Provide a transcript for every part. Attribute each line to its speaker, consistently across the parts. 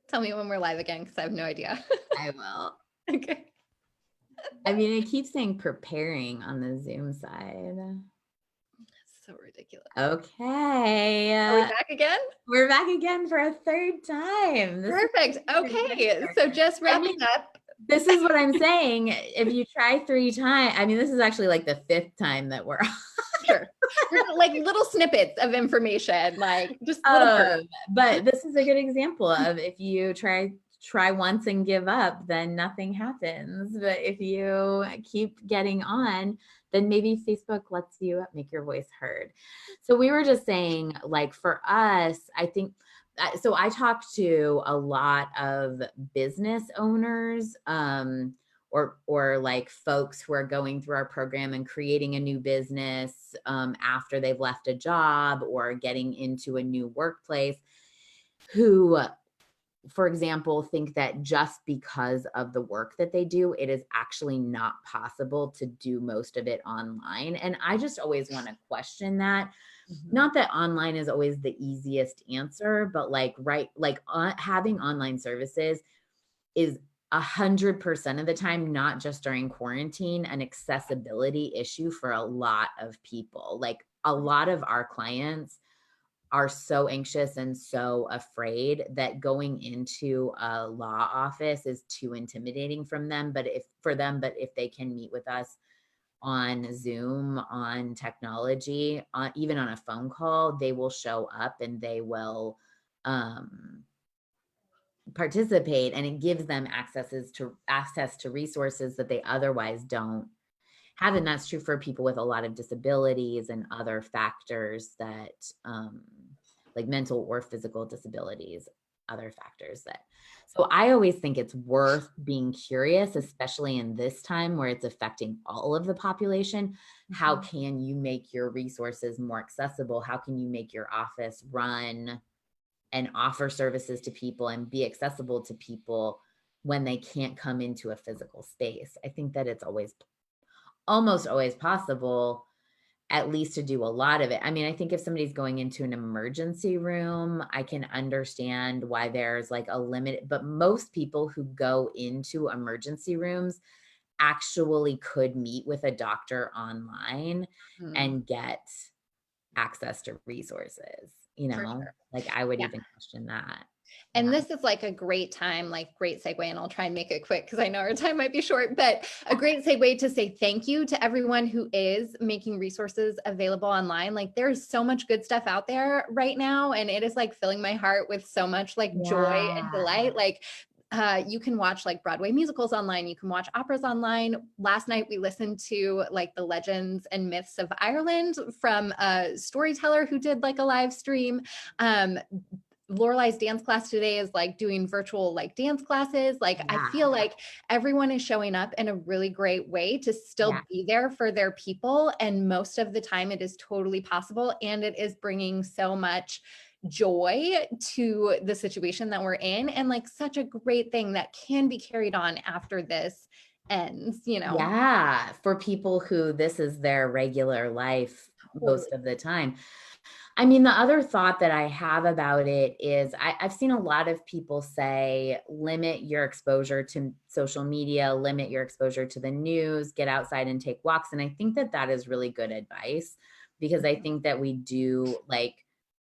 Speaker 1: Tell me when we're live again, because I have no idea.
Speaker 2: I will.
Speaker 1: Okay.
Speaker 2: I mean, it keeps saying preparing on the Zoom side.
Speaker 1: So ridiculous.
Speaker 2: Okay.
Speaker 1: Are we back again?
Speaker 2: We're back again for a third time.
Speaker 1: Perfect. Okay. So just wrapping up.
Speaker 2: This is what I'm saying. If you try 3 times, I mean, this is actually like the 5th time that we're on.
Speaker 1: Sure. Like little snippets of information, like just little bursts.
Speaker 2: But this is a good example of if you try once and give up, then nothing happens. But if you keep getting on, then maybe Facebook lets you make your voice heard. So we were just saying, like, for us, I think so I talked to a lot of business owners, or like folks who are going through our program and creating a new business after they've left a job or getting into a new workplace, who, for example, think that just because of the work that they do, it is actually not possible to do most of it online. And I just always want to question that. Not that online is always the easiest answer, but like, right, like having online services is 100% of the time, not just during quarantine, an accessibility issue for a lot of people. Like a lot of our clients are so anxious and so afraid that going into a law office is too intimidating from them. But if they can meet with us on Zoom, on technology, even on a phone call, they will show up and they will participate, and it gives them access to resources that they otherwise don't have. And that's true for people with a lot of disabilities and other factors that like mental or physical disabilities, other factors that. So I always think it's worth being curious, especially in this time where it's affecting all of the population. How can you make your resources more accessible? How can you make your office run and offer services to people and be accessible to people when they can't come into a physical space? I think that it's almost always possible, at least to do a lot of it. I mean, I think if somebody's going into an emergency room, I can understand why there's like a limit, but most people who go into emergency rooms actually could meet with a doctor online and get access to resources,
Speaker 1: For sure.
Speaker 2: like I would
Speaker 1: Yeah.
Speaker 2: even question that.
Speaker 1: And
Speaker 2: Yeah.
Speaker 1: this is like a great time, like great segue, and I'll try and make it quick because I know our time might be short, but a great segue to say thank you to everyone who is making resources available online. Like there's so much good stuff out there right now, and it is like filling my heart with so much like joy and delight. Like you can watch like Broadway musicals online. You can watch operas online. Last night we listened to like the legends and myths of Ireland from a storyteller who did like a live stream. Lorelai's dance class today is like doing virtual like dance classes. Like I feel like everyone is showing up in a really great way to still be there for their people. And most of the time it is totally possible. And it is bringing so much joy to the situation that we're in, and like such a great thing that can be carried on after this ends,
Speaker 2: Yeah, for people who this is their regular life most of the time. I mean, the other thought that I have about it is I've seen a lot of people say, limit your exposure to social media, limit your exposure to the news, get outside and take walks. And I think that that is really good advice, because I think that we do, like,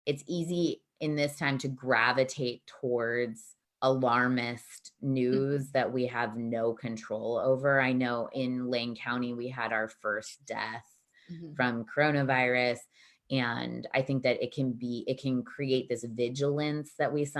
Speaker 2: it's easy in this time to gravitate towards alarmist news that we have no control over. I know in Lane County, we had our first death from coronavirus. And I think that it can create this vigilance that we sometimes